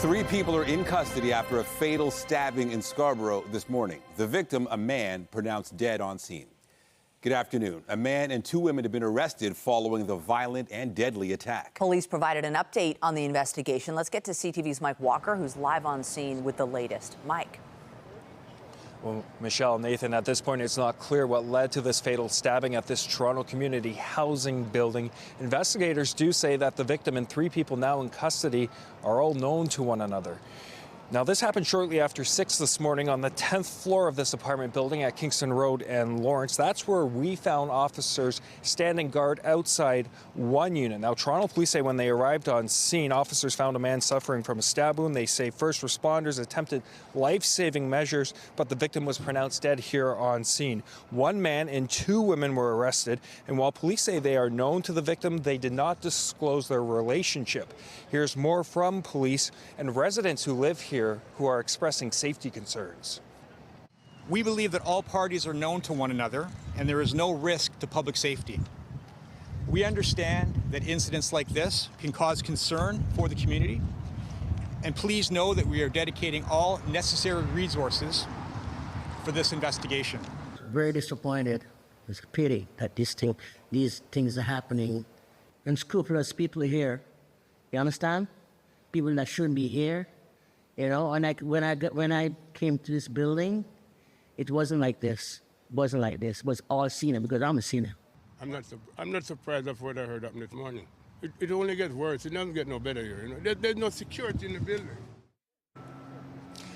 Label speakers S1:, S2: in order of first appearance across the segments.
S1: 3 people are in custody after a fatal stabbing in Scarborough this morning. The victim, a man, pronounced dead on scene. Good afternoon. A man and 2 women have been arrested following the violent and deadly attack.
S2: Police provided an update on the investigation. Let's get to CTV's Mike Walker, who's live on scene with the latest. Mike.
S3: Well, Michelle, Nathan, at this point, it's not clear what led to this fatal stabbing at this Toronto community housing building. Investigators do say that the victim and 3 people now in custody are all known to one another. Now, this happened shortly after 6 this morning on the 10th floor of this apartment building at Kingston Road and Lawrence. That's where we found officers standing guard outside one unit. Now, Toronto police say when they arrived on scene, officers found a man suffering from a stab wound. They say first responders attempted life-saving measures, but the victim was pronounced dead here on scene. 1 man and 2 women were arrested, and while police say they are known to the victim, they did not disclose their relationship. Here's more from police and residents who live here who are expressing safety concerns.
S4: We believe that all parties are known to one another and there is no risk to public safety. We understand that incidents like this can cause concern for the community, and please know that we are dedicating all necessary resources for this investigation.
S5: Very disappointed. It's a pity that these things are happening. Unscrupulous people here. You understand? People that shouldn't be here. You know, and when I came to this building, it wasn't like this. It wasn't like this. It was all seen because I'm a sinner.
S6: I'm not surprised of what I heard up this morning. It only gets worse. It doesn't get no better here. You know? There's no security in the building.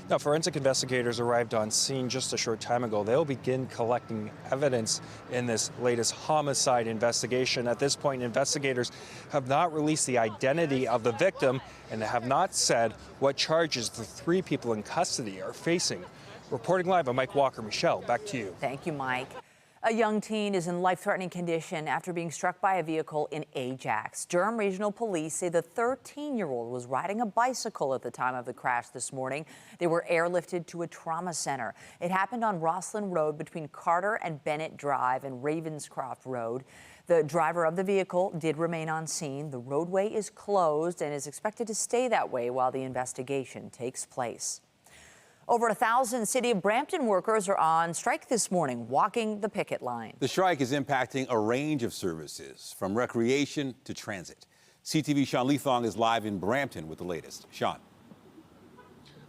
S3: Now, forensic investigators arrived on scene just a short time ago. They'll begin collecting evidence in this latest homicide investigation. At this point, investigators have not released the identity of the victim and have not said what charges the 3 people in custody are facing. Reporting live, I'm Mike Walker. Michelle, back to you.
S2: Thank you, Mike. A young teen is in life-threatening condition after being struck by a vehicle in Ajax. Durham Regional Police say the 13-year-old was riding a bicycle at the time of the crash this morning. They were airlifted to a trauma center. It happened on Rosslyn Road between Carter and Bennett Drive and Ravenscroft Road. The driver of the vehicle did remain on scene. The roadway is closed and is expected to stay that way while the investigation takes place. Over 1,000 City of Brampton workers are on strike this morning, walking the picket line.
S1: The strike is impacting a range of services, from recreation to transit. CTV's Sean Leathong is live in Brampton with the latest. Sean.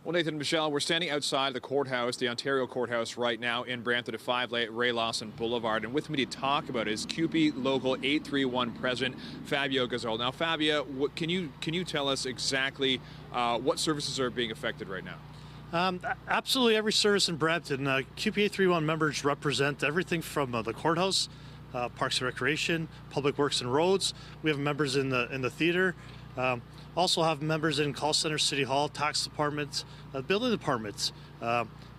S7: Well, Nathan and Michelle, we're standing outside the courthouse, the Ontario courthouse right now in Brampton at 5 Ray Lawson Boulevard. And with me to talk about it is CUPE Local 831 President Fabio Gazzol. Now, Fabio, can you tell us exactly what services are being affected right now?
S8: Absolutely every service in Brampton. CUPE 831 members represent everything from the courthouse, Parks and Recreation, Public Works and Roads. We have members in the theater. Also have members in call center, City Hall, tax departments, building departments,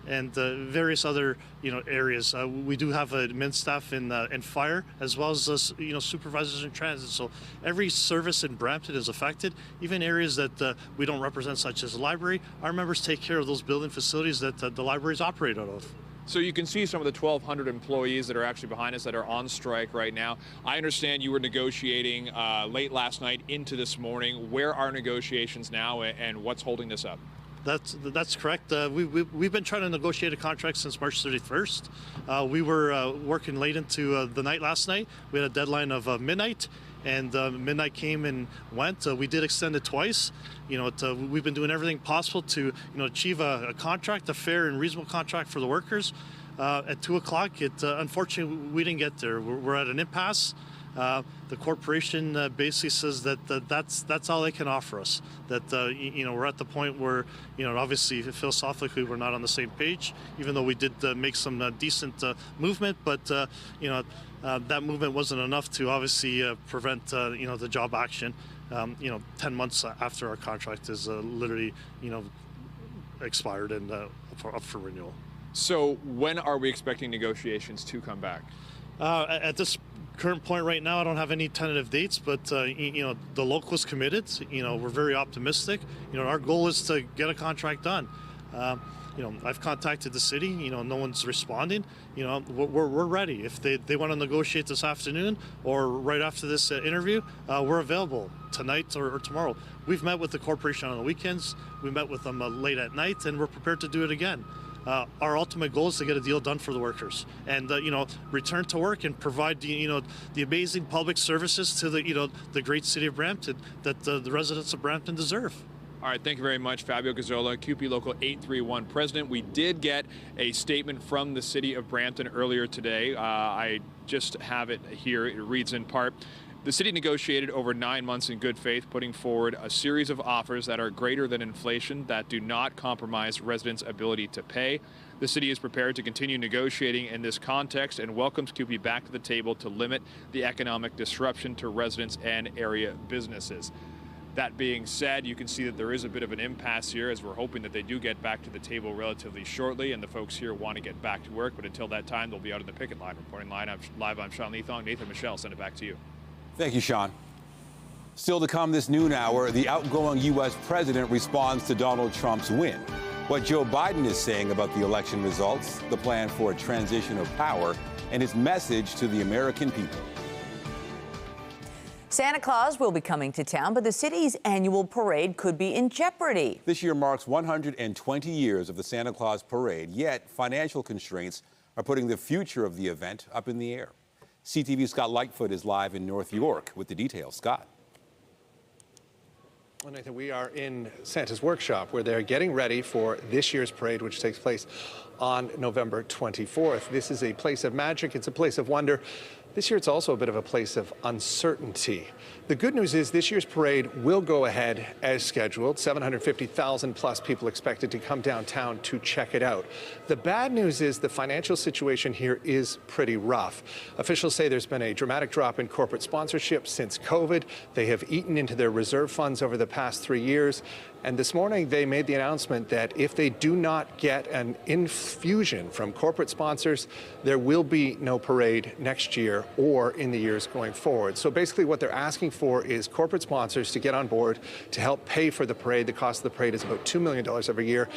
S8: and various other areas. We do have admin staff in fire, as well as supervisors in transit. So every service in Brampton is affected. Even areas that we don't represent, such as the library, our members take care of those building facilities that the libraries operate out of.
S7: So you can see some of the 1,200 employees that are actually behind us that are on strike right now. I understand you were negotiating late last night into this morning. Where are negotiations now, and what's holding this up?
S8: That's correct. We've been trying to negotiate a contract since March 31st. We were working late into the night last night. We had a deadline of midnight, and midnight came and went. We did extend it twice. We've been doing everything possible to achieve a contract, a fair and reasonable contract for the workers. At 2 o'clock, unfortunately we didn't get there. We're at an impasse. The corporation basically says that that's all they can offer us. That we're at the point where obviously philosophically we're not on the same page. Even though we did make some decent movement, but that movement wasn't enough to obviously prevent the job action. 10 months after our contract is literally expired and up for renewal.
S7: So when are we expecting negotiations to come back?
S8: At this current point right now, I don't have any tentative dates, but the local is committed. We're very optimistic. Our goal is to get a contract done. I've contacted the city. No one's responding. We're ready. If they want to negotiate this afternoon or right after this interview, we're available tonight or tomorrow. We've met with the corporation on the weekends. We met with them late at night, and we're prepared to do it again. Our ultimate goal is to get a deal done for the workers and, return to work and provide, the amazing public services to the great city of Brampton that the residents of Brampton deserve.
S7: All right, thank you very much, Fabio Gazzola, QP Local 831 President. We did get a statement from the city of Brampton earlier today. I just have it here. It reads in part, the city negotiated over 9 months in good faith, putting forward a series of offers that are greater than inflation, that do not compromise residents' ability to pay. The city is prepared to continue negotiating in this context and welcomes QP back to the table to limit the economic disruption to residents and area businesses. That being said, you can see that there is a bit of an impasse here, as we're hoping that they do get back to the table relatively shortly, and the folks here want to get back to work, but until that time, they'll be out on the picket line. Reporting live, I'm Sean Leathong. Nathan Michelle, send it back to you.
S1: Thank you, Sean. Still to come this noon hour, the outgoing U.S. president responds to Donald Trump's win. What Joe Biden is saying about the election results, the plan for a transition of power, and his message to the American people.
S2: Santa Claus will be coming to town, but the city's annual parade could be in jeopardy.
S1: This year marks 120 years of the Santa Claus parade, yet financial constraints are putting the future of the event up in the air. CTV's Scott Lightfoot is live in North York with the details. Scott.
S9: Well, Nathan, we are in Santa's workshop where they're getting ready for this year's parade, which takes place on November 24th. This is a place of magic. It's a place of wonder. This year, it's also a bit of a place of uncertainty. The good news is this year's parade will go ahead as scheduled. 750,000 plus people expected to come downtown to check it out. The bad news is the financial situation here is pretty rough. Officials say there's been a dramatic drop in corporate sponsorship since COVID. They have eaten into their reserve funds over the past 3 years. And this morning, they made the announcement that if they do not get an infusion from corporate sponsors, there will be no parade next year or in the years going forward. So basically what they're asking for is corporate sponsors to get on board to help pay for the parade. The cost of the parade is about $2 million every year.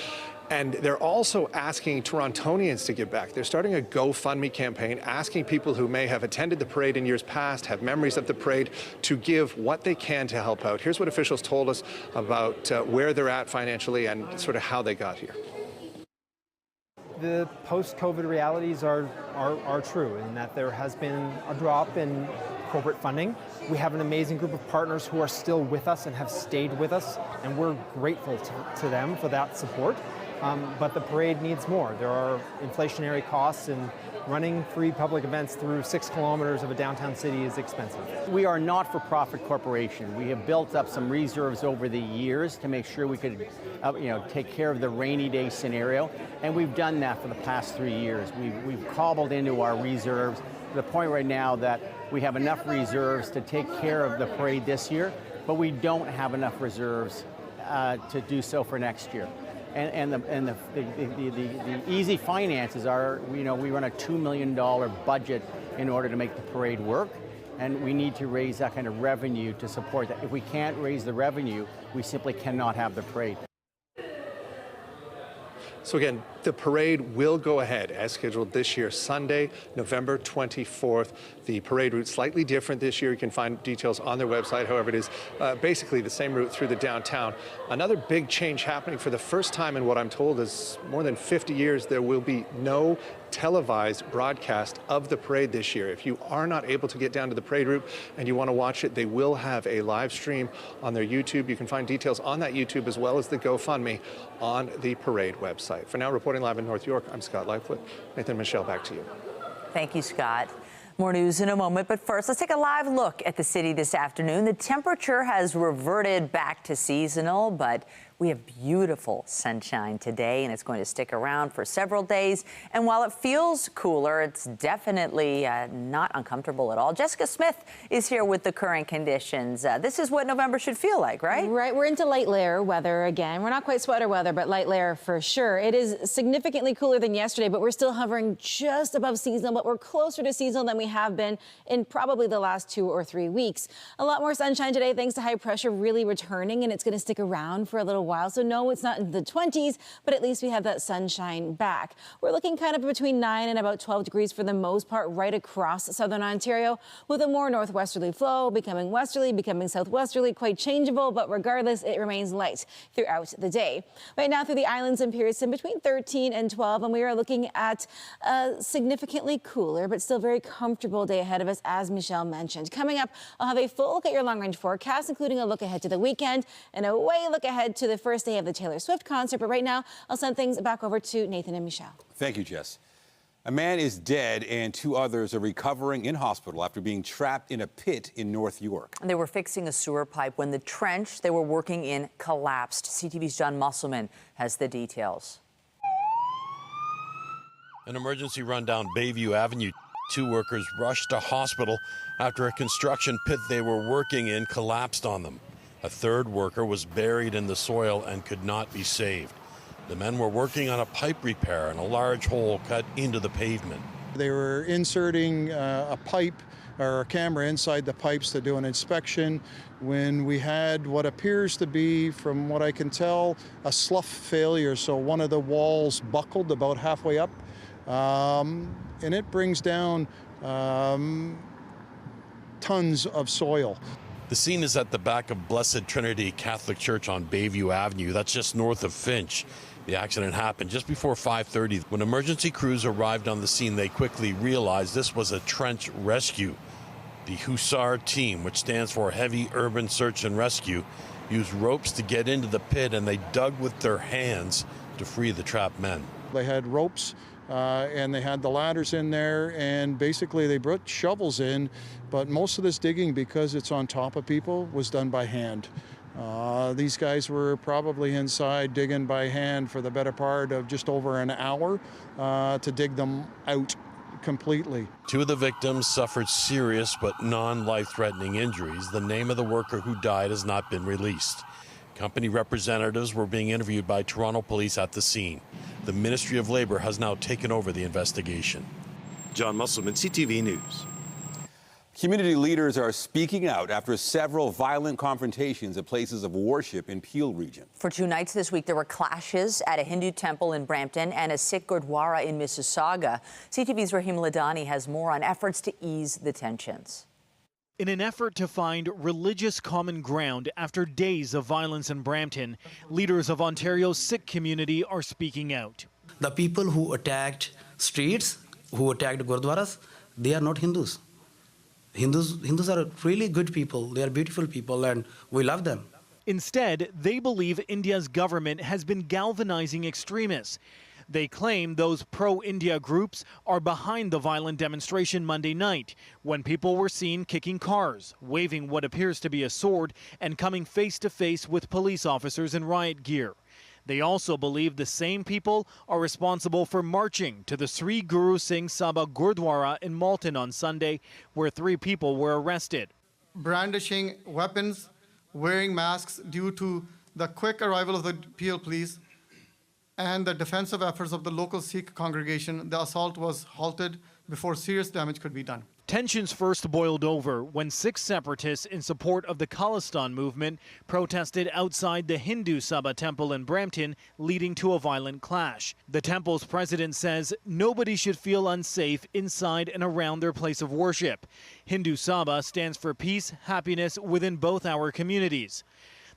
S9: And they're also asking Torontonians to give back. They're starting a GoFundMe campaign, asking people who may have attended the parade in years past, have memories of the parade, to give what they can to help out. Here's what officials told us about where they're at financially and sort of how they got here.
S10: The post-COVID realities are true in that there has been a drop in corporate funding. We have an amazing group of partners who are still with us and have stayed with us, and we're grateful to them for that support. But the parade needs more. There are inflationary costs, and running free public events through 6 kilometers of a downtown city is expensive.
S11: We are not for profit corporation. We have built up some reserves over the years to make sure we could take care of the rainy day scenario, and we've done that for the past 3 years. We've cobbled into our reserves to the point right now that we have enough reserves to take care of the parade this year, but we don't have enough reserves to do so for next year. And the easy finances are, we run a $2 million budget in order to make the parade work, and we need to raise that kind of revenue to support that. If we can't raise the revenue, we simply cannot have the parade.
S9: So again, the parade will go ahead as scheduled this year, Sunday, November 24th. The parade route slightly different this year. You can find details on their website. However, it is basically the same route through the downtown. Another big change happening for the first time in what I'm told is more than 50 years. There will be no televised broadcast of the parade this year. If you are not able to get down to the parade route and you want to watch it, they will have a live stream on their YouTube. You can find details on that YouTube as well as the GoFundMe on the parade website. For now, reporting live in North York, I'm Scott Lightfoot. Nathan Michelle, back to you.
S2: Thank you, Scott. More news in a moment, but first, let's take a live look at the city this afternoon. The temperature has reverted back to seasonal, but we have beautiful sunshine today, and it's going to stick around for several days. And while it feels cooler, it's definitely not uncomfortable at all. Jessica Smith is here with the current conditions. This is what November should feel like, right?
S12: Right. We're into light layer weather again. We're not quite sweater weather, but light layer for sure. It is significantly cooler than yesterday, but we're still hovering just above seasonal, but we're closer to seasonal than we have been in probably the last 2 or 3 weeks. A lot more sunshine today thanks to high pressure really returning, and it's going to stick around for a little while. while. So no, it's not in the 20s, but at least we have that sunshine back. We're looking kind of between 9 and about 12 degrees for the most part right across southern Ontario, with a more northwesterly flow becoming westerly, becoming southwesterly, quite changeable, but regardless, it remains light throughout the day. Right now through the islands in Pearson between 13 and 12, and we are looking at a significantly cooler but still very comfortable day ahead of us, as Michelle mentioned. Coming up, I'll have a full look at your long-range forecast, including a look ahead to the weekend and a way look ahead to the first day of the Taylor Swift concert. But right now, I'll send things back over to Nathan and Michelle.
S1: Thank you, Jess. A man is dead and 2 others are recovering in hospital after being trapped in a pit in North York.
S2: They were fixing a sewer pipe when the trench they were working in collapsed. CTV's John Musselman has the details.
S13: An emergency run down Bayview Avenue. 2 workers rushed to hospital after a construction pit they were working in collapsed on them. A 3rd worker was buried in the soil and could not be saved. The men were working on a pipe repair and a large hole cut into the pavement.
S14: They were inserting a pipe or a camera inside the pipes to do an inspection when we had what appears to be, from what I can tell, a slough failure. So one of the walls buckled about halfway up, and it brings down tons of soil.
S13: The scene is at the back of Blessed Trinity Catholic Church on Bayview Avenue. That's just north of Finch. The accident happened just before 5:30. When emergency crews arrived on the scene, they quickly realized this was a trench rescue. The Hussar team, which stands for Heavy Urban Search and Rescue, used ropes to get into the pit, and they dug with their hands to free the trapped men.
S14: They had ropes and they had the ladders in there, and basically they brought shovels in, but most of this digging, because it's on top of people, was done by hand. These guys were probably inside digging by hand for the better part of just over an hour to dig them out completely.
S13: 2 of the victims suffered serious but non-life-threatening injuries. The name of the worker who died has not been released. Company representatives were being interviewed by Toronto police at the scene. The Ministry of Labour has now taken over the investigation. John Musselman, CTV News.
S1: Community leaders are speaking out after several violent confrontations at places of worship in Peel region.
S2: For 2 nights this week, there were clashes at a Hindu temple in Brampton and a Sikh Gurdwara in Mississauga. CTV's Rahim Ladani has more on efforts to ease the tensions.
S15: In an effort to find religious common ground after days of violence in Brampton, leaders of Ontario's Sikh community are speaking out.
S16: The people who attacked streets, who attacked Gurdwaras, they are not Hindus. Hindus are really good people. They are beautiful people, and we love them.
S15: Instead, they believe India's government has been galvanizing extremists. They claim those pro-India groups are behind the violent demonstration Monday night, when people were seen kicking cars, waving what appears to be a sword, and coming face-to-face with police officers in riot gear. They also believe the same people are responsible for marching to the Sri Guru Singh Sabha Gurdwara in Malton on Sunday, where 3 people were arrested.
S17: Brandishing weapons, wearing masks due to the quick arrival of the Peel police and the defensive efforts of the local Sikh congregation, the assault was halted before serious damage could be done.
S15: Tensions first boiled over when 6 separatists in support of the Khalistan movement protested outside the Hindu Sabha temple in Brampton, leading to a violent clash. The temple's president says nobody should feel unsafe inside and around their place of worship. Hindu Sabha stands for peace, happiness within both our communities.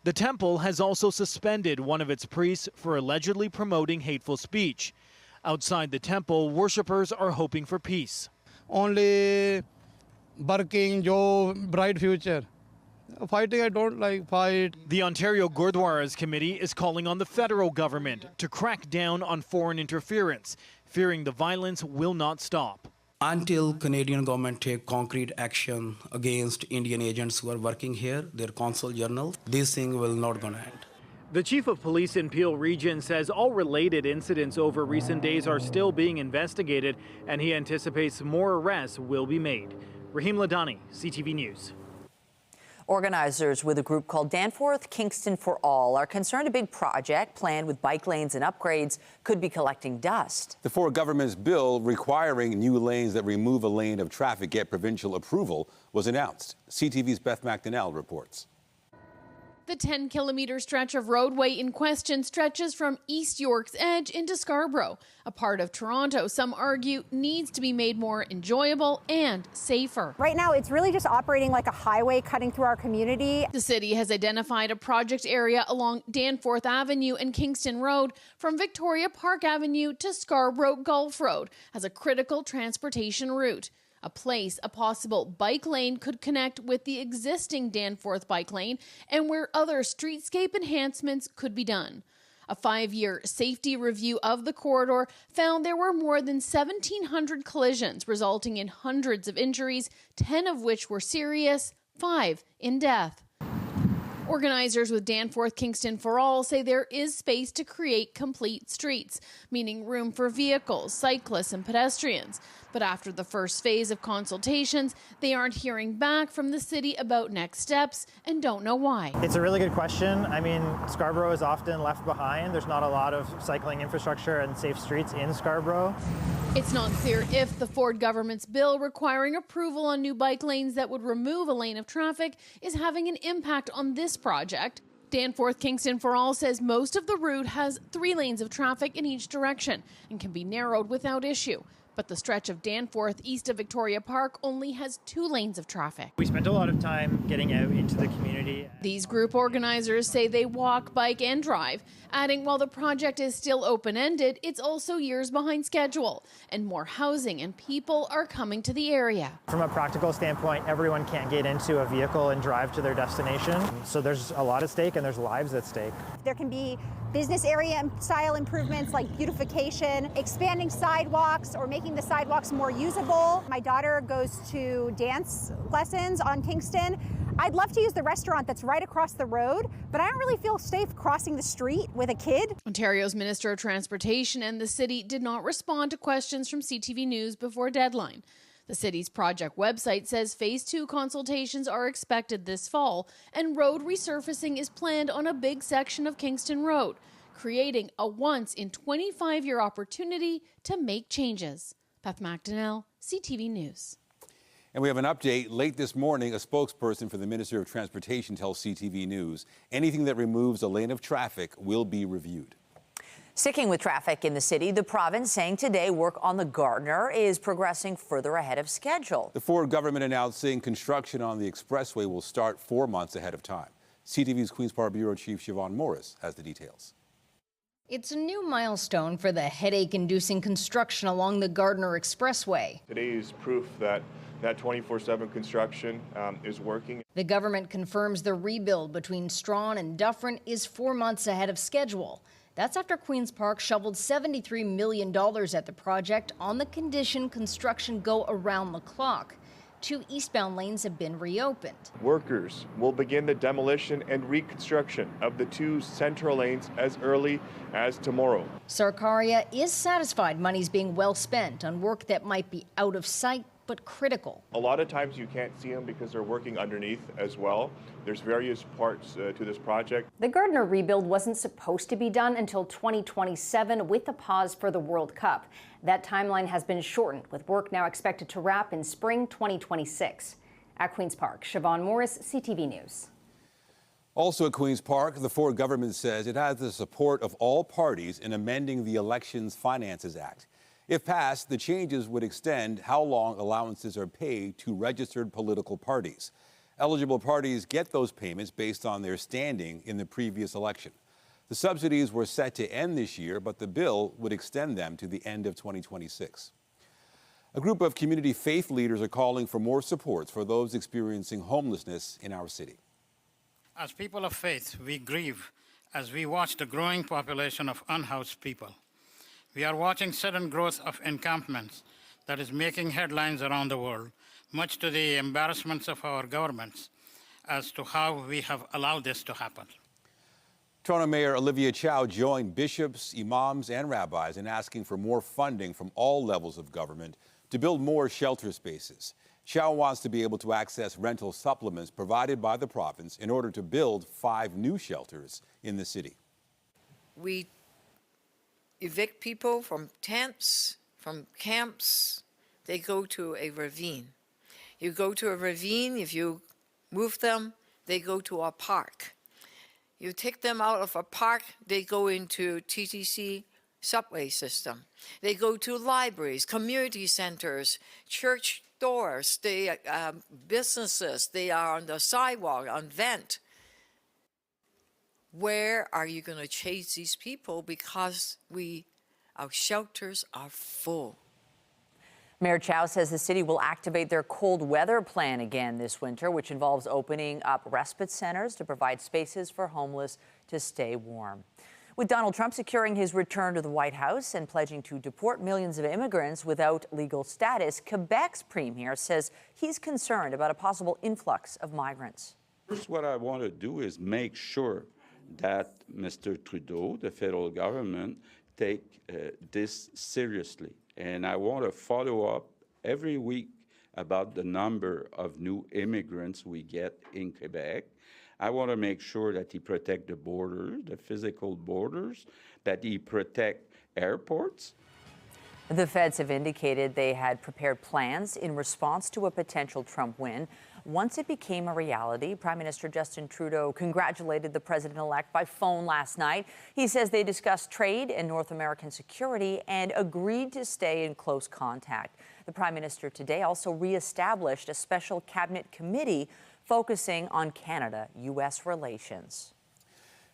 S15: The temple has also suspended one of its priests for allegedly promoting hateful speech. Outside the temple, worshippers are hoping for peace.
S17: Only working, job, bright future. Fighting, I don't like fight.
S15: The Ontario Gurdwaras Committee is calling on the federal government to crack down on foreign interference, fearing the violence will not stop.
S16: Until Canadian government take concrete action against Indian agents who are working here, their consul journal, this thing will not gonna end.
S15: The chief of police in Peel region says all related incidents over recent days are still being investigated, and he anticipates more arrests will be made. Rahim Ladani, CTV News.
S2: Organizers with a group called Danforth Kingston for All are concerned a big project planned with bike lanes and upgrades could be collecting dust.
S1: The Ford government's bill requiring new lanes that remove a lane of traffic get provincial approval was announced. CTV's Beth McDonnell reports.
S18: The 10-kilometre stretch of roadway in question stretches from East York's Edge into Scarborough, a part of Toronto some argue needs to be made more enjoyable and safer.
S19: Right now, it's really just operating like a highway cutting through our community.
S18: The city has identified a project area along Danforth Avenue and Kingston Road from Victoria Park Avenue to Scarborough Gulf Road as a critical transportation route. A place a possible bike lane could connect with the existing Danforth bike lane and where other streetscape enhancements could be done. A 5-year safety review of the corridor found there were more than 1,700 collisions, resulting in hundreds of injuries, 10 of which were serious, 5 in death. Organizers with Danforth Kingston for All say there is space to create complete streets, meaning room for vehicles, cyclists, and pedestrians. But after the first phase of consultations, they aren't hearing back from the city about next steps and don't know why.
S20: It's a really good question. I mean, Scarborough is often left behind. There's not a lot of cycling infrastructure and safe streets in Scarborough.
S18: It's not clear if the Ford government's bill requiring approval on new bike lanes that would remove a lane of traffic is having an impact on this project. Danforth Kingston for All says most of the route has 3 lanes of traffic in each direction and can be narrowed without issue. But the stretch of Danforth east of Victoria Park only has 2 lanes of traffic.
S20: We spent a lot of time getting out into the community.
S18: These group organizers say they walk, bike, and drive, adding while the project is still open-ended, it's also years behind schedule, and more housing and people are coming to the area.
S20: From a practical standpoint, everyone can't get into a vehicle and drive to their destination. So there's a lot at stake and there's lives at stake.
S19: There can be business area style improvements like beautification, expanding sidewalks or making the sidewalks more usable. My daughter goes to dance lessons on Kingston. I'd love to use the restaurant that's right across the road, but I don't really feel safe crossing the street with a kid.
S18: Ontario's Minister of Transportation and the city did not respond to questions from CTV News before deadline. The city's project website says Phase 2 consultations are expected this fall, and road resurfacing is planned on a big section of Kingston Road, creating a once-in-25-year opportunity to make changes. Beth McDonnell, CTV News.
S1: And we have an update. Late this morning, a spokesperson for the Minister of Transportation tells CTV News anything that removes a lane of traffic will be reviewed.
S2: Sticking with traffic in the city, the province saying today work on the Gardiner is progressing further ahead of schedule.
S1: The Ford government announcing construction on the expressway will start 4 months ahead of time. CTV's Queen's Park Bureau Chief Siobhan Morris has the details.
S21: It's a new milestone for the headache-inducing construction along the Gardiner Expressway.
S22: Today is proof that 24/7 construction is working.
S21: The government confirms the rebuild between Strawn and Dufferin is 4 months ahead of schedule. That's after Queen's Park shoveled $73 million at the project on the condition construction go around the clock. 2 eastbound lanes have been reopened.
S22: Workers will begin the demolition and reconstruction of the 2 central lanes as early as tomorrow.
S21: Sarkaria is satisfied money's being well spent on work that might be out of sight but critical.
S22: A lot of times you can't see them because they're working underneath as well. There's various parts to this project.
S21: The Gardiner rebuild wasn't supposed to be done until 2027 with a pause for the World Cup. That timeline has been shortened, with work now expected to wrap in spring 2026. At Queen's Park, Siobhan Morris, CTV News.
S1: Also at Queen's Park, the Ford government says it has the support of all parties in amending the Elections Finances Act. If passed, the changes would extend how long allowances are paid to registered political parties. Eligible parties get those payments based on their standing in the previous election. The subsidies were set to end this year, but the bill would extend them to the end of 2026. A group of community faith leaders are calling for more supports for those experiencing homelessness in our city.
S23: As people of faith, we grieve as we watch the growing population of unhoused people. We are watching sudden growth of encampments that is making headlines around the world, much to the embarrassments of our governments as to how we have allowed this to happen.
S1: Toronto Mayor Olivia Chow joined bishops, imams, and rabbis in asking for more funding from all levels of government to build more shelter spaces. Chow wants to be able to access rental supplements provided by the province in order to build 5 new shelters in the city.
S24: We evict people from tents, from camps. They go to a ravine. You go to a ravine, if you move them, they go to a park. You take them out of a park, they go into TTC subway system. They go to libraries, community centers, church doors, businesses. They are on the sidewalk, on vent. Where are you going to chase these people? Because our shelters are full.
S2: Mayor Chow says the city will activate their cold weather plan again this winter, which involves opening up respite centers to provide spaces for homeless to stay warm. With Donald Trump securing his return to the White House and pledging to deport millions of immigrants without legal status, Quebec's premier says he's concerned about a possible influx of migrants.
S3: First, what I want to do is make sure that Mr. Trudeau, the federal government, take this seriously. And I want to follow up every week about the number of new immigrants we get in Quebec. I want to make sure that he protect the borders, the physical borders, that he protect airports.
S2: The feds have indicated they had prepared plans in response to a potential Trump win. Once it became a reality, Prime Minister Justin Trudeau congratulated the president-elect by phone last night. He says they discussed trade and North American security and agreed to stay in close contact. The Prime Minister today also reestablished a special cabinet committee focusing on Canada-U.S. relations.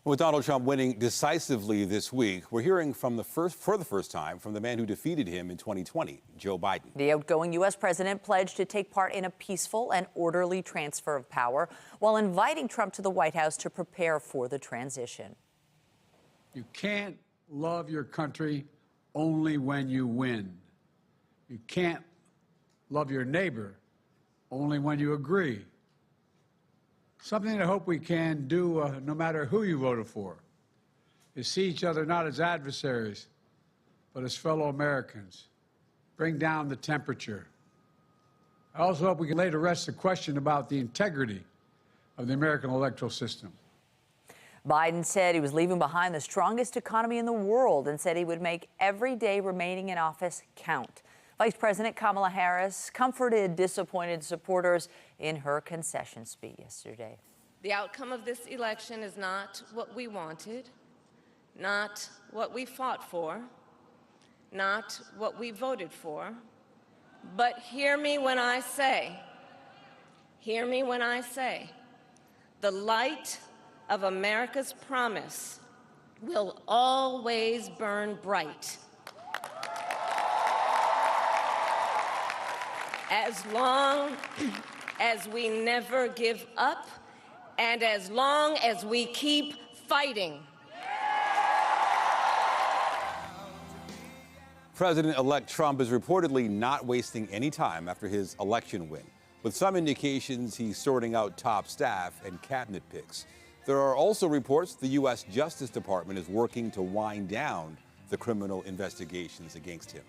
S1: With Donald Trump winning decisively this week, we're hearing for the first time from the man who defeated him in 2020, Joe Biden.
S2: The outgoing U.S. president pledged to take part in a peaceful and orderly transfer of power while inviting Trump to the White House to prepare for the transition.
S4: You can't love your country only when you win. You can't love your neighbor only when you agree. Something I hope we can do, no matter who you voted for, is see each other not as adversaries, but as fellow Americans. Bring down the temperature. I also hope we can lay to rest the question about the integrity of the American electoral system.
S2: Biden said he was leaving behind the strongest economy in the world and said he would make every day remaining in office count. Vice President Kamala Harris comforted disappointed supporters in her concession speech yesterday.
S5: The outcome of this election is not what we wanted, not what we fought for, not what we voted for, but hear me when I say, the light of America's promise will always burn bright. As long as we never give up and as long as we keep fighting.
S1: President-elect Trump is reportedly not wasting any time after his election win, with some indications he's sorting out top staff and cabinet picks. There are also reports the U.S. Justice Department is working to wind down the criminal investigations against him.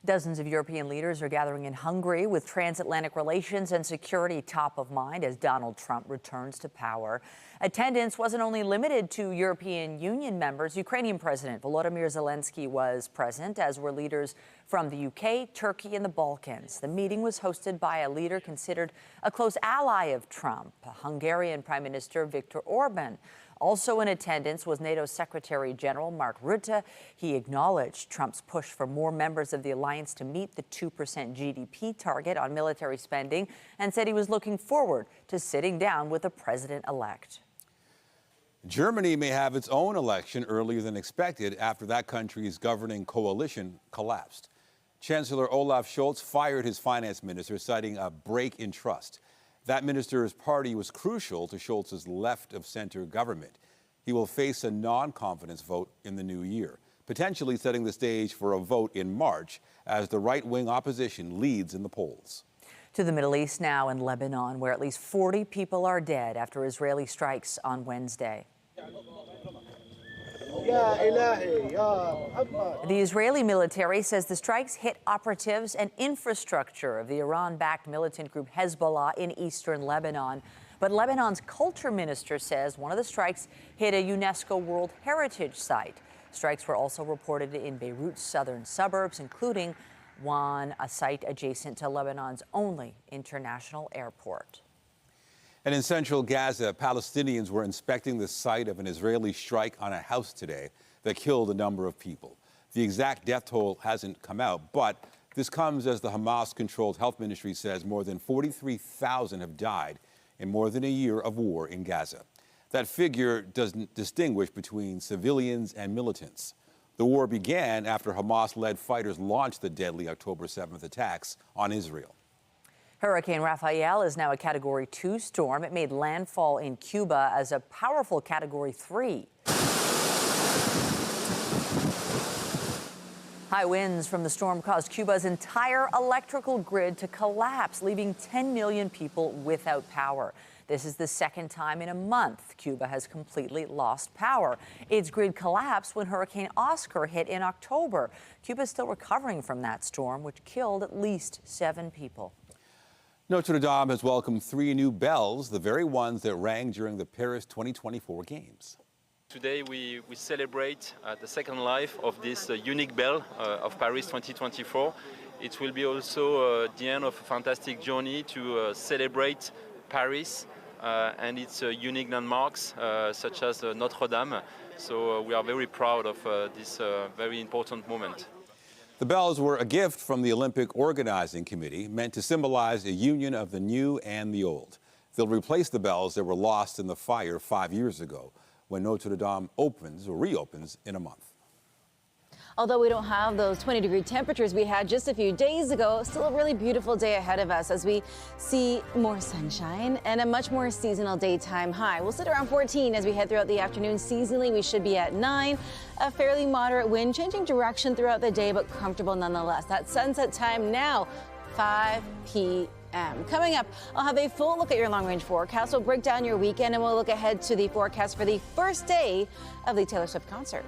S2: Dozens of European leaders are gathering in Hungary with transatlantic relations and security top of mind as Donald Trump returns to power. Attendance wasn't only limited to European Union members. Ukrainian President Volodymyr Zelensky was present, as were leaders from the UK, Turkey, and the Balkans. The meeting was hosted by a leader considered a close ally of Trump, Hungarian Prime Minister Viktor Orban. Also in attendance was NATO Secretary General Mark Rutte. He acknowledged Trump's push for more members of the alliance to meet the 2% GDP target on military spending and said he was looking forward to sitting down with the president-elect.
S1: Germany may have its own election earlier than expected after that country's governing coalition collapsed. Chancellor Olaf Scholz fired his finance minister, citing a break in trust. That minister's party was crucial to Scholz's left-of-center government. He will face a non-confidence vote in the new year, potentially setting the stage for a vote in March as the right-wing opposition leads in the polls.
S2: To the Middle East now, in Lebanon, where at least 40 people are dead after Israeli strikes on Wednesday. The Israeli military says the strikes hit operatives and infrastructure of the Iran-backed militant group Hezbollah in eastern Lebanon. But Lebanon's culture minister says one of the strikes hit a UNESCO World Heritage Site. Strikes were also reported in Beirut's southern suburbs, including a site adjacent to Lebanon's only international airport.
S1: And in central Gaza, Palestinians were inspecting the site of an Israeli strike on a house today that killed a number of people. The exact death toll hasn't come out, but this comes as the Hamas-controlled health ministry says more than 43,000 have died in more than a year of war in Gaza. That figure doesn't distinguish between civilians and militants. The war began after Hamas-led fighters launched the deadly October 7th attacks on Israel.
S2: Hurricane Rafael is now a Category 2 storm. It made landfall in Cuba as a powerful Category 3. High winds from the storm caused Cuba's entire electrical grid to collapse, leaving 10 million people without power. This is the second time in a month Cuba has completely lost power. Its grid collapsed when Hurricane Oscar hit in October. Cuba is still recovering from that storm, which killed at least 7 people.
S1: Notre-Dame has welcomed 3 new bells, the very ones that rang during the Paris 2024 Games.
S6: Today we celebrate the second life of this unique bell of Paris 2024. It will be also the end of a fantastic journey to celebrate Paris and its unique landmarks such as Notre-Dame. So we are very proud of this very important moment.
S1: The bells were a gift from the Olympic Organizing Committee, meant to symbolize a union of the new and the old. They'll replace the bells that were lost in the fire 5 years ago, when Notre-Dame opens or reopens in a month.
S12: Although we don't have those 20-degree temperatures we had just a few days ago, still a really beautiful day ahead of us as we see more sunshine and a much more seasonal daytime high. We'll sit around 14 as we head throughout the afternoon. Seasonally, we should be at 9. A fairly moderate wind, changing direction throughout the day, but comfortable nonetheless. That sunset time now, 5 p.m. Coming up, I'll have a full look at your long-range forecast. We'll break down your weekend and we'll look ahead to the forecast for the first day of the Taylor Swift concert.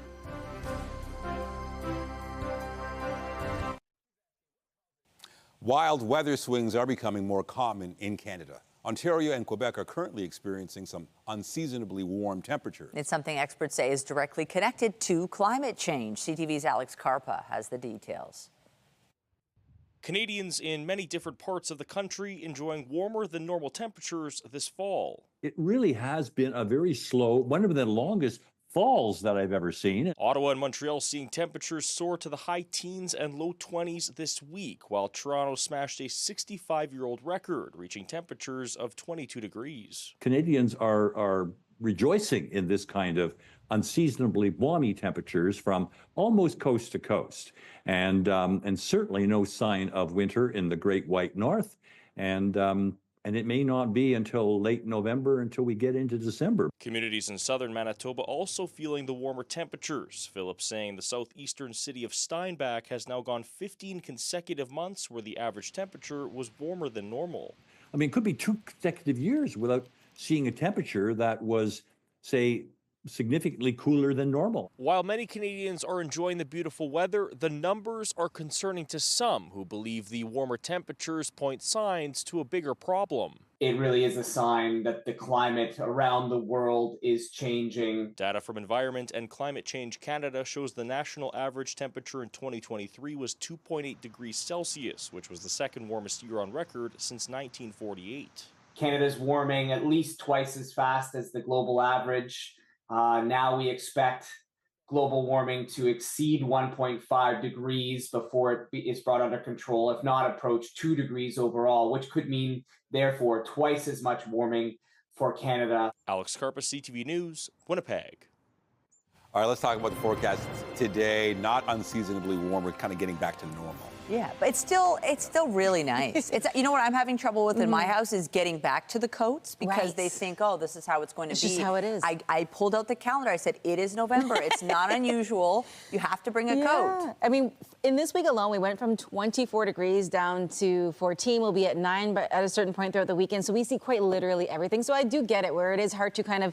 S1: Wild weather swings are becoming more common in Canada. Ontario and Quebec are currently experiencing some unseasonably warm temperatures.
S2: It's something experts say is directly connected to climate change. CTV's Alex Carpa has the details.
S7: Canadians in many different parts of the country enjoying warmer than normal temperatures this fall.
S8: It really has been a very slow, one of the longest falls that I've ever seen.
S7: Ottawa and Montreal seeing temperatures soar to the high teens and low 20s this week, while Toronto smashed a 65-year-old record, reaching temperatures of 22 degrees.
S8: Canadians are rejoicing in this kind of unseasonably balmy temperatures from almost coast to coast, and certainly no sign of winter in the Great White North, and it may not be until late November until we get into December.
S7: Communities in southern Manitoba also feeling the warmer temperatures. Phillips saying the southeastern city of Steinbach has now gone 15 consecutive months where the average temperature was warmer than normal.
S8: I mean, it could be 2 consecutive years without seeing a temperature that was, say, significantly cooler than normal.
S7: While many Canadians are enjoying the beautiful weather, the numbers are concerning to some who believe the warmer temperatures point signs to a bigger problem.
S10: It really is a sign that the climate around the world is changing.
S7: Data from Environment and Climate Change Canada shows the national average temperature in 2023 was 2.8 degrees Celsius, which was the second warmest year on record since 1948.
S10: Canada's warming at least twice as fast as the global average. Now we expect global warming to exceed 1.5 degrees before it is brought under control, if not approach 2 degrees overall, which could mean, therefore, twice as much warming for Canada.
S7: Alex Carpa, CTV News, Winnipeg.
S1: All right, let's talk about the forecast today. Not unseasonably warm. We're kind of getting back to normal.
S2: Yeah, but it's still really nice. It's, you know what I'm having trouble with in my house is getting back to the coats because they think, oh, this is how it's going to be.
S12: It's just how it is.
S2: I pulled out the calendar. I said, it is November. It's not unusual. You have to bring a coat.
S12: I mean, in this week alone, we went from 24 degrees down to 14. We'll be at 9 but at a certain point throughout the weekend. So we see quite literally everything. So I do get it where it is hard to kind of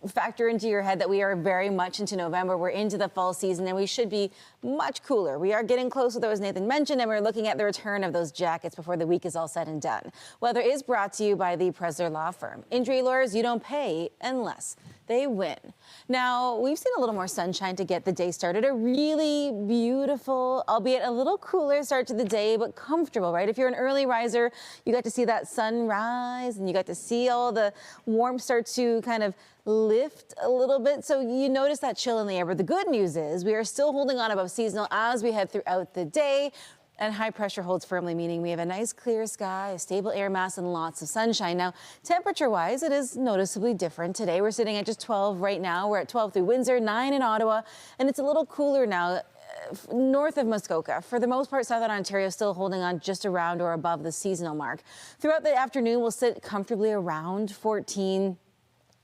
S12: factor into your head that we are very much into November. We're into the fall season and we should be much cooler. We are getting closer, though, as Nathan mentioned, and we're looking at the return of those jackets before the week is all said and done. Weather is brought to you by the Presler Law Firm. Injury lawyers you don't pay unless they win. Now, we've seen a little more sunshine to get the day started. A really beautiful, albeit a little cooler start to the day, but comfortable, right? If you're an early riser, you got to see that sunrise and you got to see all the warmth start to kind of lift a little bit. So you notice that chill in the air. But the good news is we are still holding on above seasonal as we head throughout the day. And high pressure holds firmly, meaning we have a nice clear sky, a stable air mass, and lots of sunshine. Now, temperature-wise, it is noticeably different today. We're sitting at just 12 right now. We're at 12 through Windsor, 9 in Ottawa, and it's a little cooler now north of Muskoka. For the most part, Southern Ontario still holding on just around or above the seasonal mark. Throughout the afternoon, we'll sit comfortably around 14.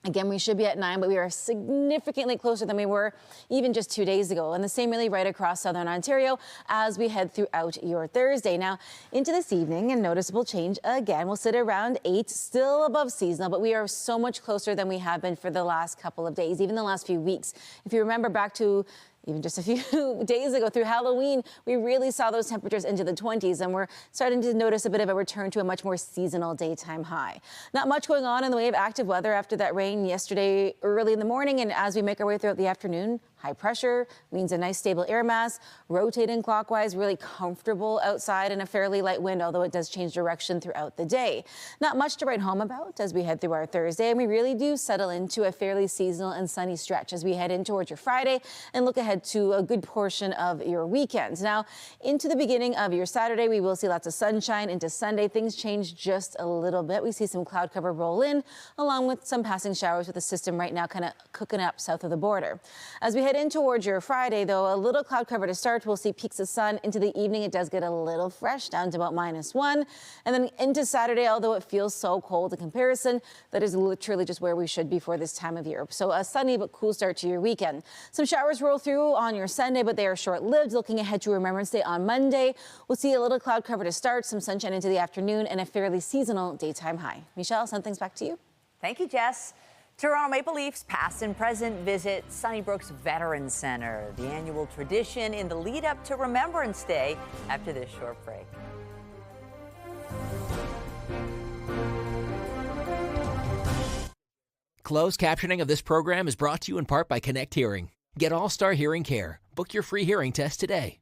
S12: Again, we should be at 9, but we are significantly closer than we were even just 2 days ago. And the same really right across Southern Ontario as we head throughout your Thursday. Now, into this evening, a noticeable change again. We'll sit around 8, still above seasonal, but we are so much closer than we have been for the last couple of days, even the last few weeks. If you remember back to even just a few days ago through Halloween, we really saw those temperatures into the 20s, and we're starting to notice a bit of a return to a much more seasonal daytime high. Not much going on in the way of active weather after that rain yesterday early in the morning, and as we make our way throughout the afternoon, high pressure means a nice stable air mass, rotating clockwise, really comfortable outside, and a fairly light wind, although it does change direction throughout the day. Not much to write home about as we head through our Thursday, and we really do settle into a fairly seasonal and sunny stretch as we head in towards your Friday and look ahead to a good portion of your weekend. Now, into the beginning of your Saturday, we will see lots of sunshine. Into Sunday, things change just a little bit. We see some cloud cover roll in, along with some passing showers with the system right now kind of cooking up south of the border. As we head in towards your Friday, though, a little cloud cover to start. We'll see peaks of sun. Into the evening, it does get a little fresh, down to about -1. And then into Saturday, although it feels so cold in comparison, that is literally just where we should be for this time of year. So a sunny but cool start to your weekend. Some showers roll through on your Sunday, but they are short-lived. Looking ahead to Remembrance Day on Monday, we'll see a little cloud cover to start, some sunshine into the afternoon, and a fairly seasonal daytime high. Michelle, send things back to you.
S2: Thank you, Jess. Toronto Maple Leafs past and present visit Sunnybrook's Veterans Center, the annual tradition in the lead up to Remembrance Day, after this short break.
S9: Closed captioning of this program is brought to you in part by Connect Hearing. Get All-Star Hearing Care. Book your free hearing test today.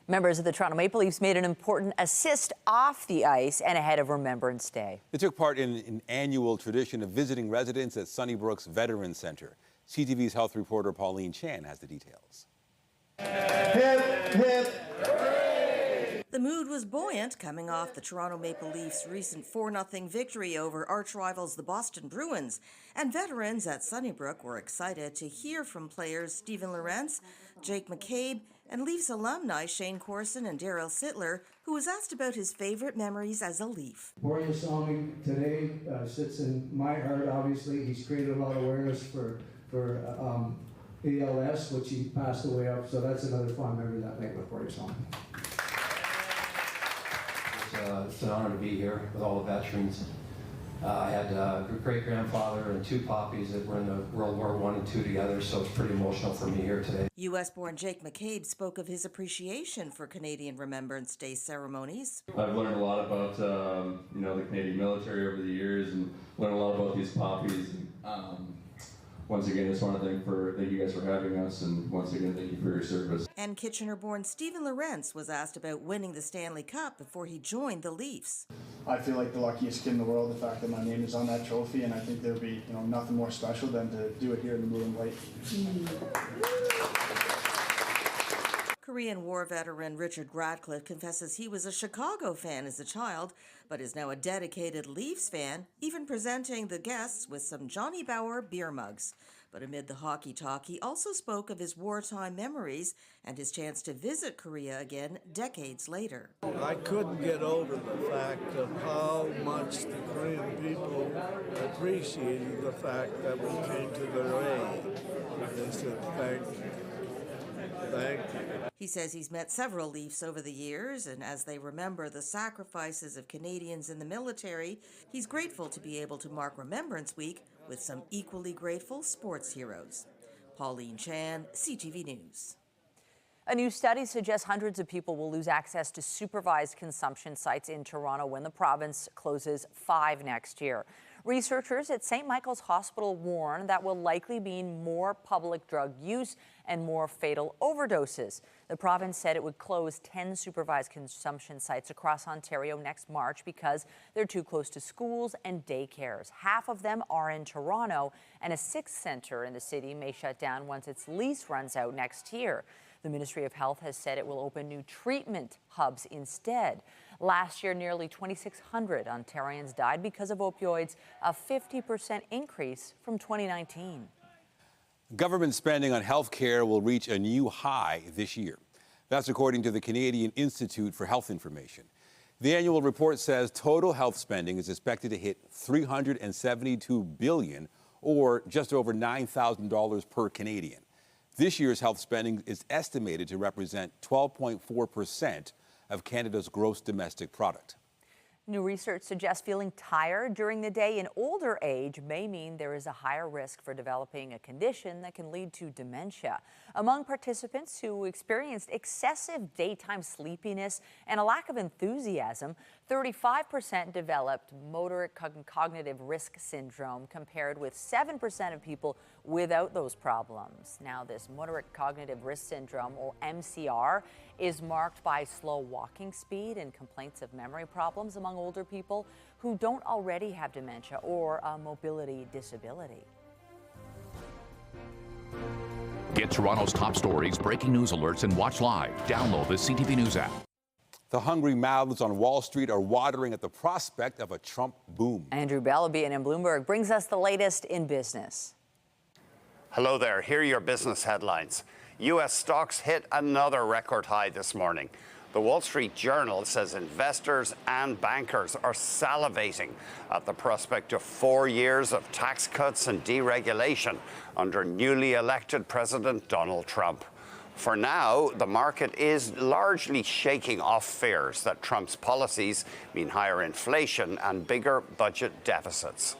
S2: Members of the Toronto Maple Leafs made an important assist off the ice and ahead of Remembrance Day.
S1: They took part in an annual tradition of visiting residents at Sunnybrook's Veterans Center. CTV's health reporter Pauline Chan has the details.
S11: Hip, hip, hooray! The mood was buoyant coming off the Toronto Maple Leafs' recent 4-0 victory over arch rivals the Boston Bruins. And veterans at Sunnybrook were excited to hear from players Steven Lorentz, Jake McCabe, and Leafs alumni Shane Corson and Daryl Sittler, who was asked about his favorite memories as a Leaf.
S13: Borja Salming today sits in my heart, obviously. He's created a lot of awareness for ALS, which he passed away of, so that's another fond memory that night with Borja Salming.
S14: It's an honor to be here with all the veterans. I had a great-grandfather and 2 poppies that were in the World War I and II together, so it's pretty emotional for me here today.
S11: U.S.-born Jake McCabe spoke of his appreciation for Canadian Remembrance Day ceremonies.
S25: I've learned a lot about the Canadian military over the years, and learned a lot about these poppies. Once again, I just want to thank you guys for having us, and once again, thank you for your service.
S11: And Kitchener-born Steven Lorentz was asked about winning the Stanley Cup before he joined the Leafs.
S26: I feel like the luckiest kid in the world, the fact that my name is on that trophy, and I think there'll be nothing more special than to do it here in the blue and white.
S11: Korean War veteran Richard Radcliffe confesses he was a Chicago fan as a child, but is now a dedicated Leafs fan, even presenting the guests with some Johnny Bower beer mugs. But amid the hockey talk, he also spoke of his wartime memories and his chance to visit Korea again decades later.
S27: I couldn't get over the fact of how much the Korean people appreciated the fact that we came to their aid. They said, thank you. Thank you.
S11: He says he's met several Leafs over the years, and as they remember the sacrifices of Canadians in the military, he's grateful to be able to mark Remembrance Week with some equally grateful sports heroes. Pauline Chan, CTV News.
S2: A new study suggests hundreds of people will lose access to supervised consumption sites in Toronto when the province closes 5 next year. Researchers at St. Michael's Hospital warn that will likely mean more public drug use and more fatal overdoses. The province said it would close 10 supervised consumption sites across Ontario next March because they're too close to schools and daycares. Half of them are in Toronto, and a 6th centre in the city may shut down once its lease runs out next year. The Ministry of Health has said it will open new treatment hubs instead. Last year, nearly 2,600 Ontarians died because of opioids, a 50% increase from 2019.
S1: Government spending on health care will reach a new high this year. That's according to the Canadian Institute for Health Information. The annual report says total health spending is expected to hit $372 billion, or just over $9,000 per Canadian. This year's health spending is estimated to represent 12.4% of Canada's gross domestic product.
S2: New research suggests feeling tired during the day in older age may mean there is a higher risk for developing a condition that can lead to dementia. Among participants who experienced excessive daytime sleepiness and a lack of enthusiasm, 35% developed motor cognitive risk syndrome, compared with 7% of people without those problems. Now, this motor cognitive risk syndrome, or MCR, is marked by slow walking speed and complaints of memory problems among older people who don't already have dementia or a mobility disability.
S15: Get Toronto's top stories, breaking news alerts, and watch live. Download the CTV News app.
S1: The hungry mouths on Wall Street are watering at the prospect of a Trump boom.
S2: Andrew Bell of BNN Bloomberg brings us the latest in business.
S16: Hello there. Here are your business headlines. U.S. stocks hit another record high this morning. The Wall Street Journal says investors and bankers are salivating at the prospect of 4 years of tax cuts and deregulation under newly elected President Donald Trump. For now, the market is largely shaking off fears that Trump's policies mean higher inflation and bigger budget deficits.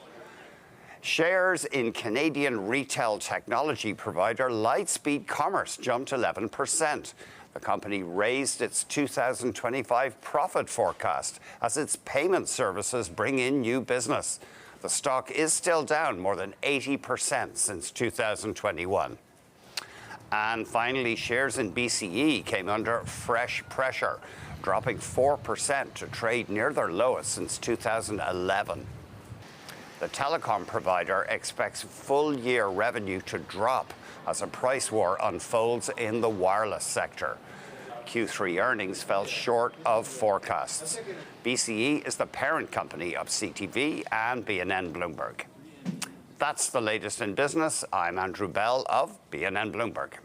S16: Shares in Canadian retail technology provider Lightspeed Commerce jumped 11%. The company raised its 2025 profit forecast as its payment services bring in new business. The stock is still down more than 80% since 2021. And finally, shares in BCE came under fresh pressure, dropping 4% to trade near their lowest since 2011. The telecom provider expects full-year revenue to drop as a price war unfolds in the wireless sector. Q3 earnings fell short of forecasts. BCE is the parent company of CTV and BNN Bloomberg. That's the latest in business. I'm Andrew Bell of BNN Bloomberg.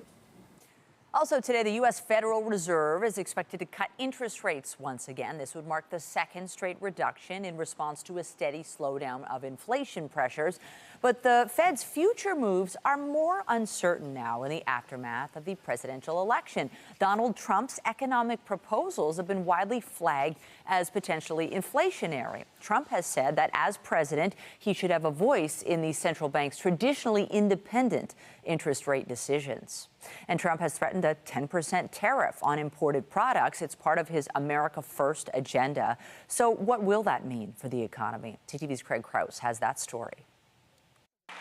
S2: Also today, the U.S. Federal Reserve is expected to cut interest rates once again. This would mark the second straight reduction in response to a steady slowdown of inflation pressures. But the Fed's future moves are more uncertain now in the aftermath of the presidential election. Donald Trump's economic proposals have been widely flagged as potentially inflationary. Trump has said that as president, he should have a voice in the central bank's traditionally independent interest rate decisions. And Trump has threatened a 10% tariff on imported products. It's part of his America First agenda. So what will that mean for the economy? TTV's Craig Krause has that story.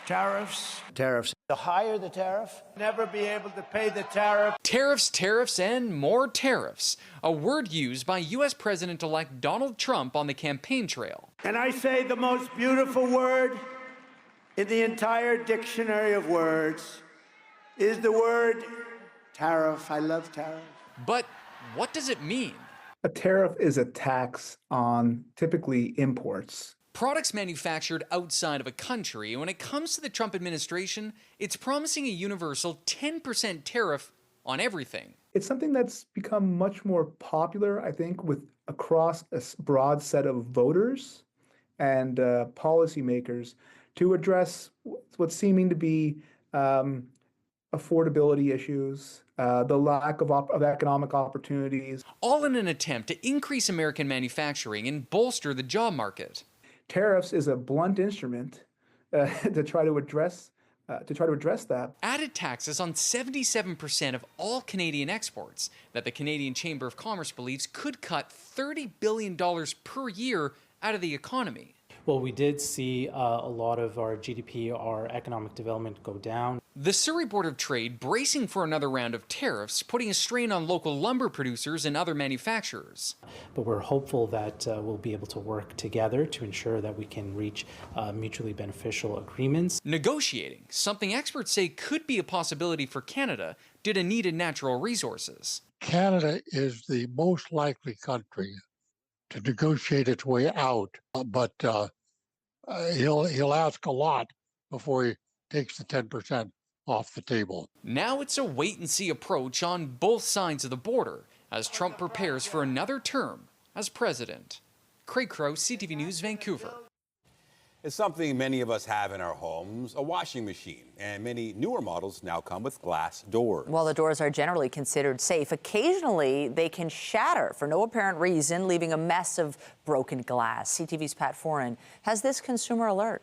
S17: Tariffs. The higher the tariff, never be able to pay the tariff.
S18: Tariffs, and more tariffs. A word used by U.S. President-elect Donald Trump on the campaign trail.
S17: And I say the most beautiful word in the entire dictionary of words is the word tariff. I love tariff.
S18: But what does it mean?
S19: A tariff is a tax on typically imports.
S18: Products manufactured outside of a country. When it comes to the Trump administration, it's promising a universal 10% tariff on everything.
S19: It's something that's become much more popular, I think, across a broad set of voters and policymakers to address what's seeming to be affordability issues, the lack of economic opportunities.
S18: All in an attempt to increase American manufacturing and bolster the job market.
S19: Tariffs is a blunt instrument to try to address to try to address that.
S18: Added taxes on 77% of all Canadian exports that the Canadian Chamber of Commerce believes could cut $30 billion per year out of the economy.
S3: Well, we did see a lot of our GDP, our economic development go down.
S18: The Surrey Board of Trade bracing for another round of tariffs, putting a strain on local lumber producers and other manufacturers.
S3: But we're hopeful that we'll be able to work together to ensure that we can reach mutually beneficial agreements.
S18: Negotiating, something experts say could be a possibility for Canada due to needed natural resources.
S4: Canada is the most likely country to negotiate its way out, but he'll ask a lot before he takes the 10% off the table.
S18: Now it's a wait-and-see approach on both sides of the border as Trump prepares for another term as president. Craig Crow, CTV News, Vancouver.
S1: It's something many of us have in our homes, a washing machine, and many newer models now come with glass doors.
S2: While the doors are generally considered safe, occasionally they can shatter for no apparent reason, leaving a mess of broken glass. CTV's Pat Foran has this consumer alert.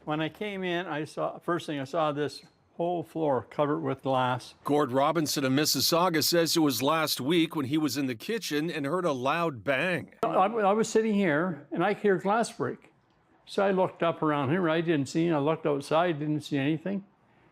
S20: When I came in, first thing I saw this whole floor covered with glass.
S21: Gord Robinson of Mississauga says it was last week when he was in the kitchen and heard a loud bang.
S20: I was sitting here and I hear glass break. So I looked up around here, I didn't see it. I looked outside, didn't see anything.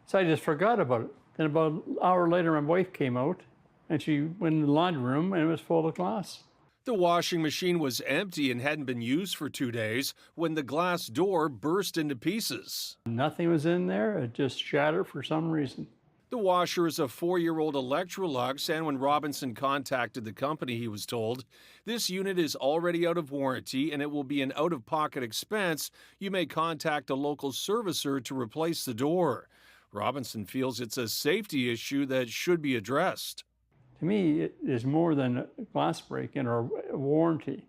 S20: So I just forgot about it. Then about an hour later, my wife came out and she went in the laundry room and it was full of glass.
S21: The washing machine was empty and hadn't been used for 2 days when the glass door burst into pieces.
S20: Nothing was in there, it just shattered for some reason.
S21: The washer is a 4-year-old Electrolux, and when Robinson contacted the company, he was told, this unit is already out of warranty and it will be an out-of-pocket expense. You may contact a local servicer to replace the door. Robinson feels it's a safety issue that should be addressed.
S20: To me, it is more than a glass break-in or a warranty.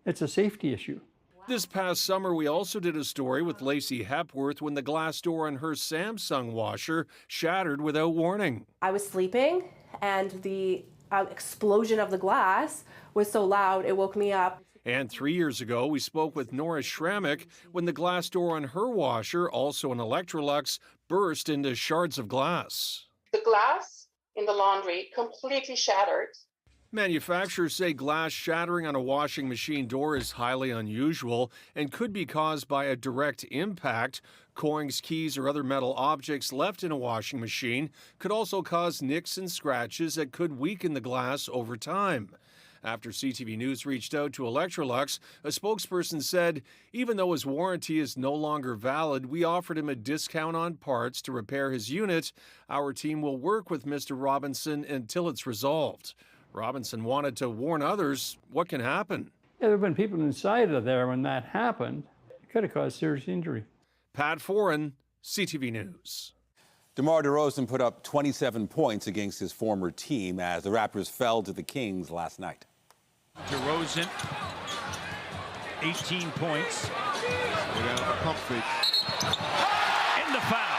S20: It's a safety issue.
S21: This past summer, we also did a story with Lacey Hepworth when the glass door on her Samsung washer shattered without warning.
S22: I was sleeping and the explosion of the glass was so loud it woke me up.
S21: And 3 years ago, we spoke with Nora Schrammick when the glass door on her washer, also an Electrolux, burst into shards of glass.
S23: The glass in the laundry completely shattered.
S21: Manufacturers say glass shattering on a washing machine door is highly unusual and could be caused by a direct impact. Coins, keys, or other metal objects left in a washing machine could also cause nicks and scratches that could weaken the glass over time. After CTV News reached out to Electrolux, a spokesperson said, even though his warranty is no longer valid, we offered him a discount on parts to repair his unit. Our team will work with Mr. Robinson until it's resolved. Robinson wanted to warn others what can happen.
S20: Yeah, there have been people inside of there when that happened. It could have caused serious injury.
S21: Pat Foran, CTV News.
S1: DeMar DeRozan put up 27 points against his former team as the Raptors fell to the Kings last night.
S24: DeRozan, 18 points. We're down to pump fake. And the foul.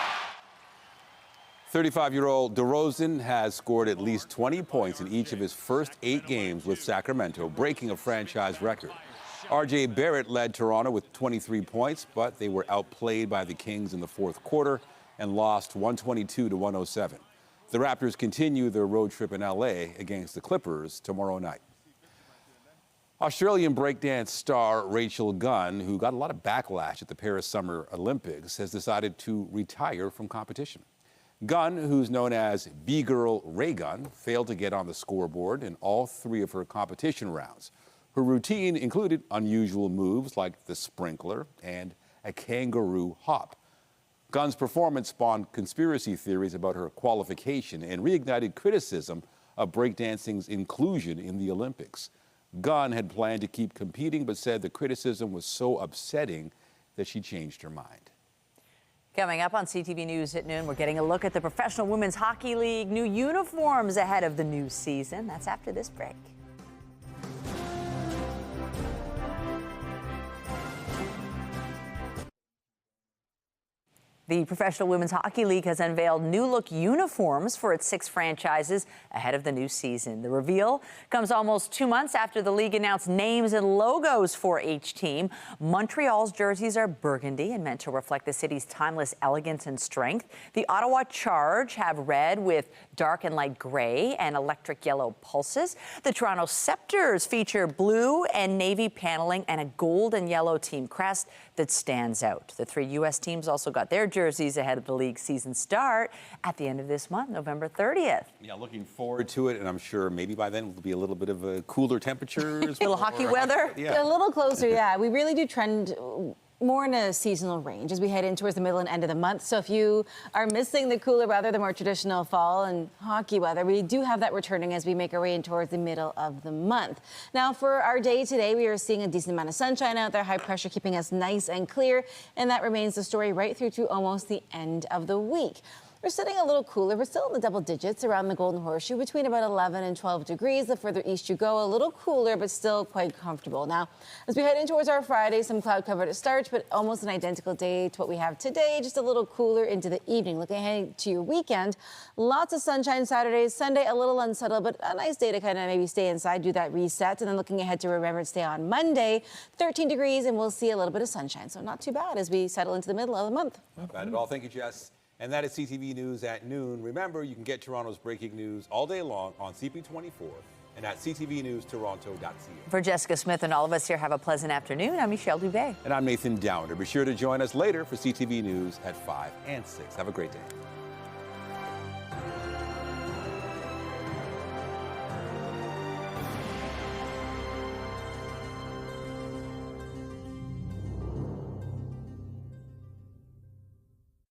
S1: 35-year-old DeRozan has scored at least 20 points in each of his first 8 games with Sacramento, breaking a franchise record. R.J. Barrett led Toronto with 23 points, but they were outplayed by the Kings in the fourth quarter and lost 122-107. The Raptors continue their road trip in L.A. against the Clippers tomorrow night. Australian breakdance star Rachel Gunn, who got a lot of backlash at the Paris Summer Olympics, has decided to retire from competition. Gunn, who's known as B-Girl Ray Gunn, failed to get on the scoreboard in all 3 of her competition rounds. Her routine included unusual moves like the sprinkler and a kangaroo hop. Gunn's performance spawned conspiracy theories about her qualification and reignited criticism of breakdancing's inclusion in the Olympics. Gunn had planned to keep competing, but said the criticism was so upsetting that she changed her mind.
S2: Coming up on CTV News at noon, we're getting a look at the Professional Women's Hockey League new uniforms ahead of the new season. That's after this break. The Professional Women's Hockey League has unveiled new-look uniforms for its 6 franchises ahead of the new season. The reveal comes almost 2 months after the league announced names and logos for each team. Montreal's jerseys are burgundy and meant to reflect the city's timeless elegance and strength. The Ottawa Charge have red with dark and light gray and electric yellow pulses. The Toronto Scepters feature blue and navy paneling and a gold and yellow team crest that stands out. The 3 U.S. teams also got their jerseys ahead of the league season start at the end of this month, November 30th.
S1: Yeah, looking forward to it, and I'm sure maybe by then it'll be a little bit of a cooler temperatures.
S2: Little hockey weather.
S1: Yeah.
S5: A little closer, yeah. We really do trend more in a seasonal range as we head in towards the middle and end of the month. So if you are missing the cooler weather, the more traditional fall and hockey weather, we do have that returning as we make our way in towards the middle of the month. Now for our day today, we are seeing a decent amount of sunshine out there, high pressure keeping us nice and clear, and that remains the story right through to almost the end of the week. We're sitting a little cooler. We're still in the double digits around the Golden Horseshoe, between about 11 and 12 degrees. The further east you go, a little cooler, but still quite comfortable. Now, as we head in towards our Friday, some cloud cover to start, but almost an identical day to what we have today, just a little cooler into the evening. Looking ahead to your weekend, lots of sunshine Saturday, Sunday, a little unsettled, but a nice day to kind of maybe stay inside, do that reset. And then looking ahead to Remembrance Day on Monday, 13 degrees, and we'll see a little bit of sunshine. So not too bad as we settle into the middle of the month.
S1: Not bad at all. Thank you, Jess. And that is CTV News at noon. Remember, you can get Toronto's breaking news all day long on CP24 and at ctvnewstoronto.ca.
S2: For Jessica Smith and all of us here, have a pleasant afternoon. I'm Michelle Dubé.
S1: And I'm Nathan Downer. Be sure to join us later for CTV News at 5 and 6. Have a great day.